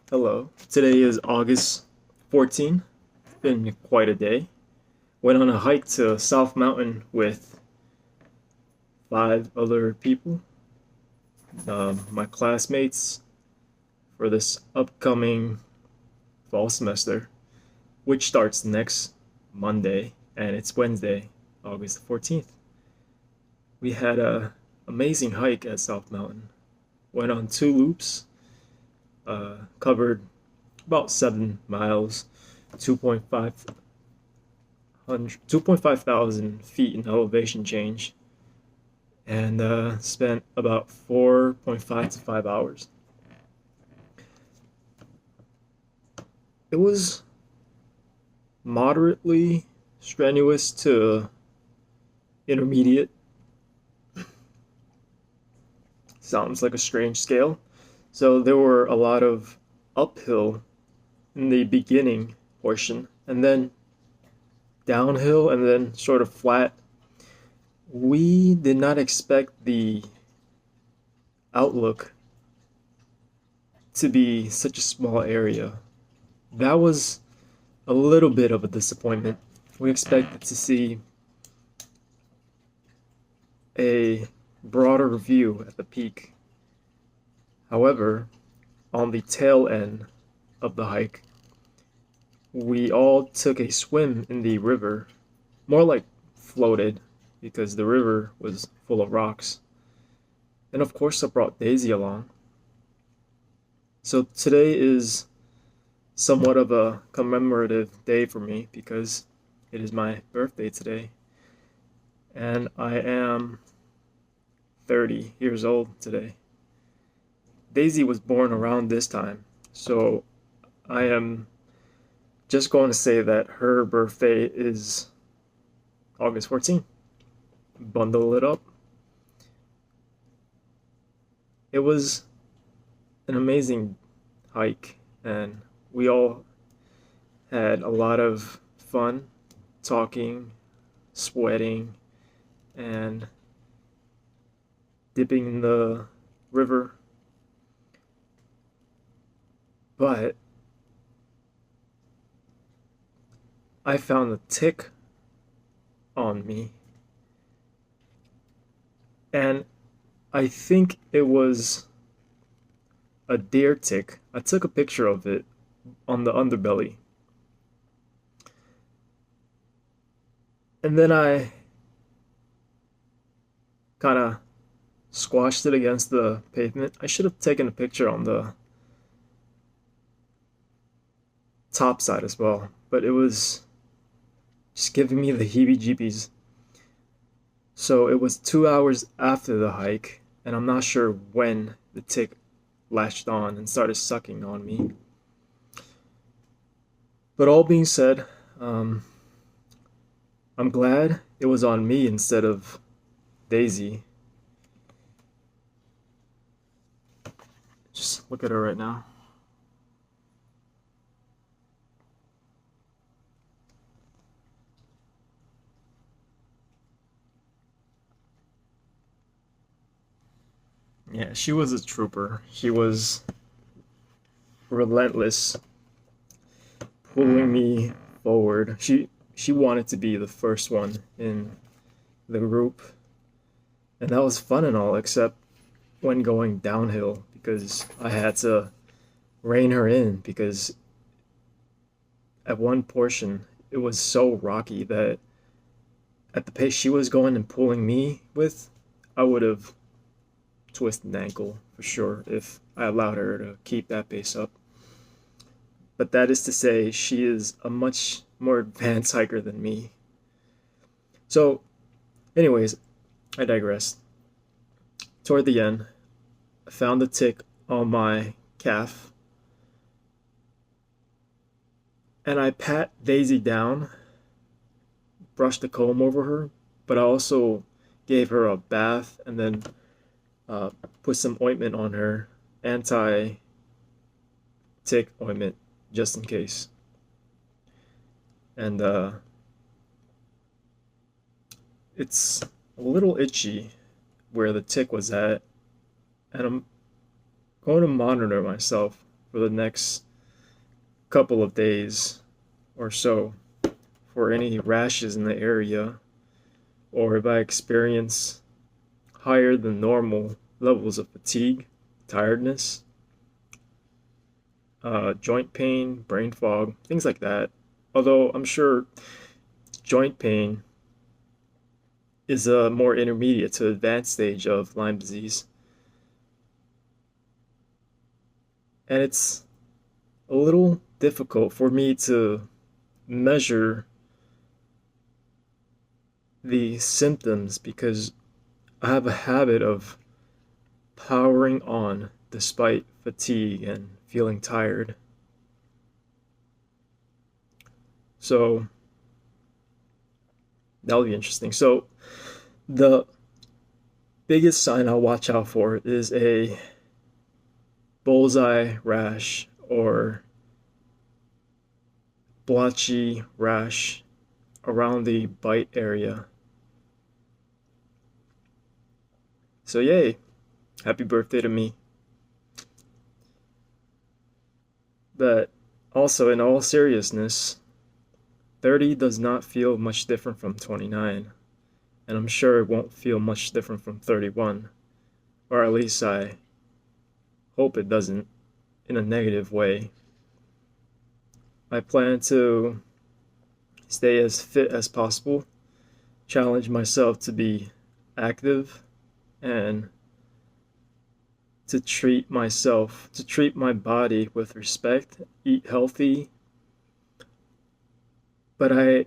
Hello. Today is August 14th. Been quite a day. Went on a hike to South Mountain with 5 other people, my classmates, for this upcoming fall semester, which starts next Monday, and it's Wednesday, August 14th. We had a amazing hike at South Mountain. Went on 2 loops, covered about 7 miles, 2.5 thousand feet in elevation change, and spent about 4.5 to 5 hours. It was moderately strenuous to intermediate. Sounds like a strange scale. So there were a lot of uphill in the beginning portion, and then downhill, and then sort of flat. We did not expect the outlook to be such a small area. That was a little bit of a disappointment. We expected to see a broader view at the peak. However, on the tail end of the hike, we all took a swim in the river, more like floated, because the river was full of rocks. And of course, I brought Daisy along. So today is somewhat of a commemorative day for me because it is my birthday today. And I am 30 years old today. Daisy was born around this time, so I am just going to say that her birthday is August 14th. Bundle it up. It was an amazing hike, and we all had a lot of fun talking, sweating, and dipping in the river. But I found a tick on me, and I think it was a deer tick. I took a picture of it on the underbelly, and then I kind of squashed it against the pavement. I should have taken a picture on the top side as well, but it was just giving me the heebie-jeebies. So it was 2 hours after the hike, and I'm not sure when the tick latched on and started sucking on me. But all being said, um, I'm glad it was on me instead of Daisy. Just look at her right now. Yeah, she was a trooper. She was relentless, pulling me forward. She wanted to be the first one in the group, and that was fun and all, except when going downhill because I had to rein her in because at one portion it was so rocky that at the pace she was going and pulling me with, I would have twisted an ankle for sure if I allowed her to keep that pace up. But that is to say, she is a much more advanced hiker than me. So, anyways, I digress. Toward the end, I found a tick on my calf, and I pat Daisy down, brushed the comb over her, but I also gave her a bath and then uh, put some ointment on her, anti tick ointment, just in case. And it's a little itchy where the tick was at, and I'm going to monitor myself for the next couple of days or so for any rashes in the area, or if I experience higher than normal levels of fatigue, tiredness, joint pain, brain fog, things like that. Although I'm sure joint pain is a more intermediate to advanced stage of Lyme disease. And it's a little difficult for me to measure the symptoms because I have a habit of powering on despite fatigue and feeling tired. So that'll be interesting. So the biggest sign I'll watch out for is a bullseye rash or blotchy rash around the bite area. So yay, happy birthday to me. But also, in all seriousness, 30 does not feel much different from 29, and I'm sure it won't feel much different from 31, or at least I hope it doesn't in a negative way. I plan to stay as fit as possible, challenge myself to be active, and to treat my body with respect, eat healthy. But I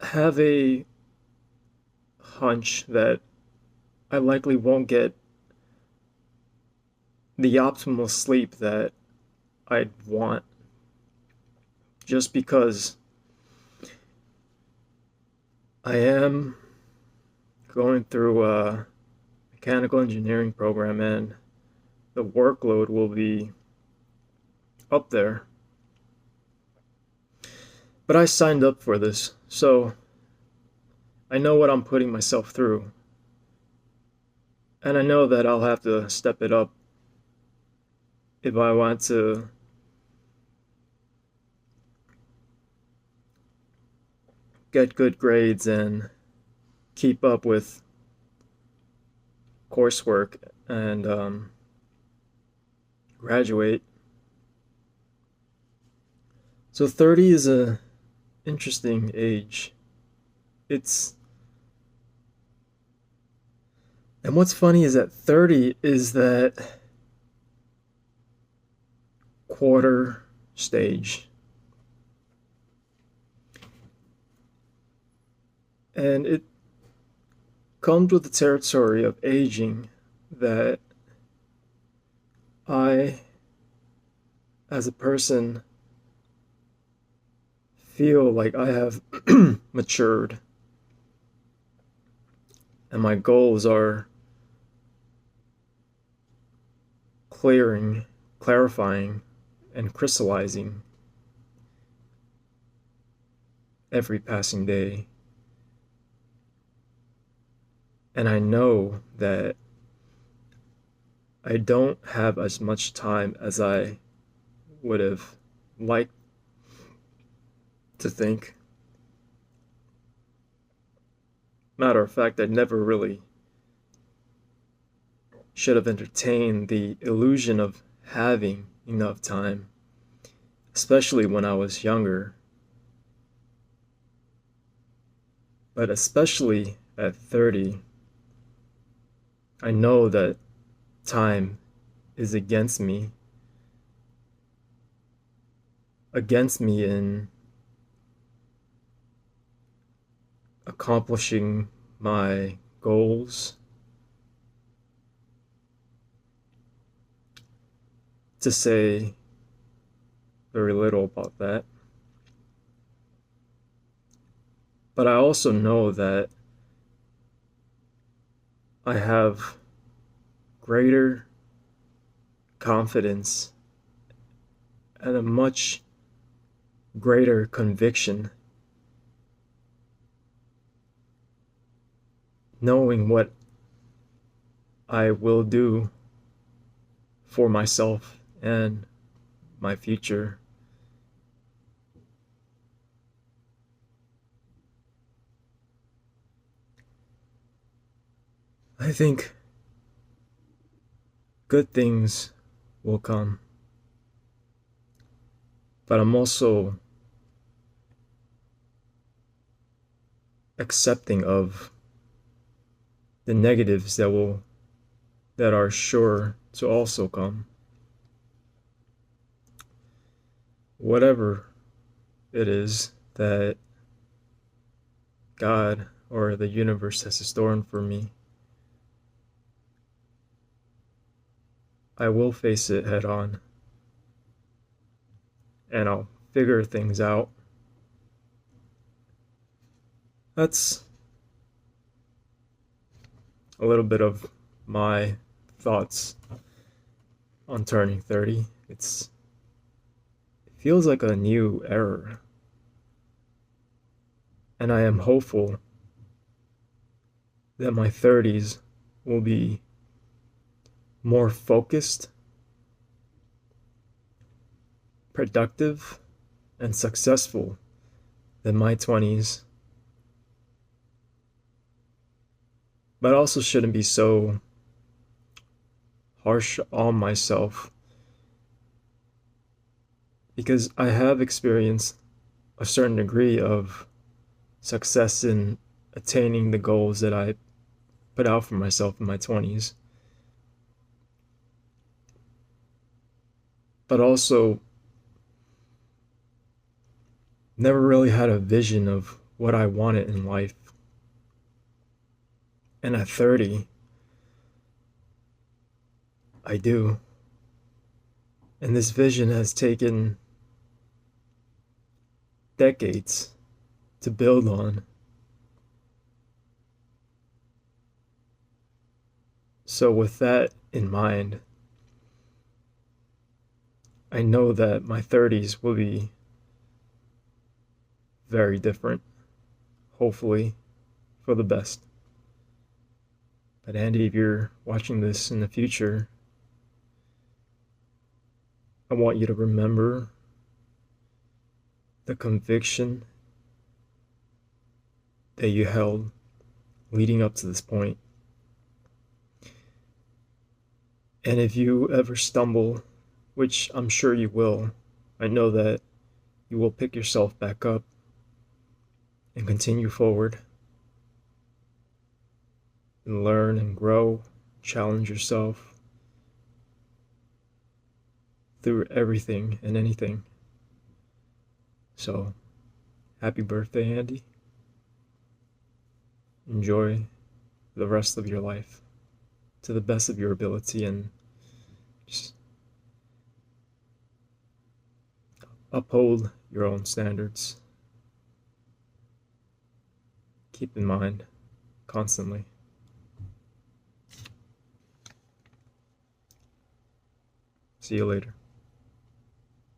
have a hunch that I likely won't get the optimal sleep that I'd want, just because I am going through a mechanical engineering program and the workload will be up there. But I signed up for this, so I know what I'm putting myself through. And I know that I'll have to step it up if I want to get good grades and keep up with coursework and graduate. So 30 is a interesting age. And what's funny is that 30 is that quarter stage. And it comes with the territory of aging that I, as a person, feel like I have matured. And my goals are clarifying, and crystallizing every passing day. And I know that I don't have as much time as I would have liked to think. Matter of fact, I never really should have entertained the illusion of having enough time, especially when I was younger. But especially at 30, I know that time is against me in accomplishing my goals, to say very little about that. But I also know that I have greater confidence and a much greater conviction knowing what I will do for myself and my future. I think good things will come, but I'm also accepting of the negatives that are sure to also come. Whatever it is that God or the universe has in store for me, I will face it head on and I'll figure things out. That's a little bit of my thoughts on turning 30. It feels like a new era, and I am hopeful that my 30s will be more focused, productive, and successful than my 20s. But I also shouldn't be so harsh on myself because I have experienced a certain degree of success in attaining the goals that I put out for myself in my 20s. But also never really had a vision of what I wanted in life. And at 30, I do. And this vision has taken decades to build on. So, with that in mind, I know that my 30s will be very different, hopefully for the best. But, Andy, if you're watching this in the future, I want you to remember the conviction that you held leading up to this point. And if you ever stumble, which I'm sure you will, I know that you will pick yourself back up and continue forward and learn and grow, challenge yourself through everything and anything. So, happy birthday, Andy. Enjoy the rest of your life to the best of your ability and just uphold your own standards. Keep in mind constantly. See you later.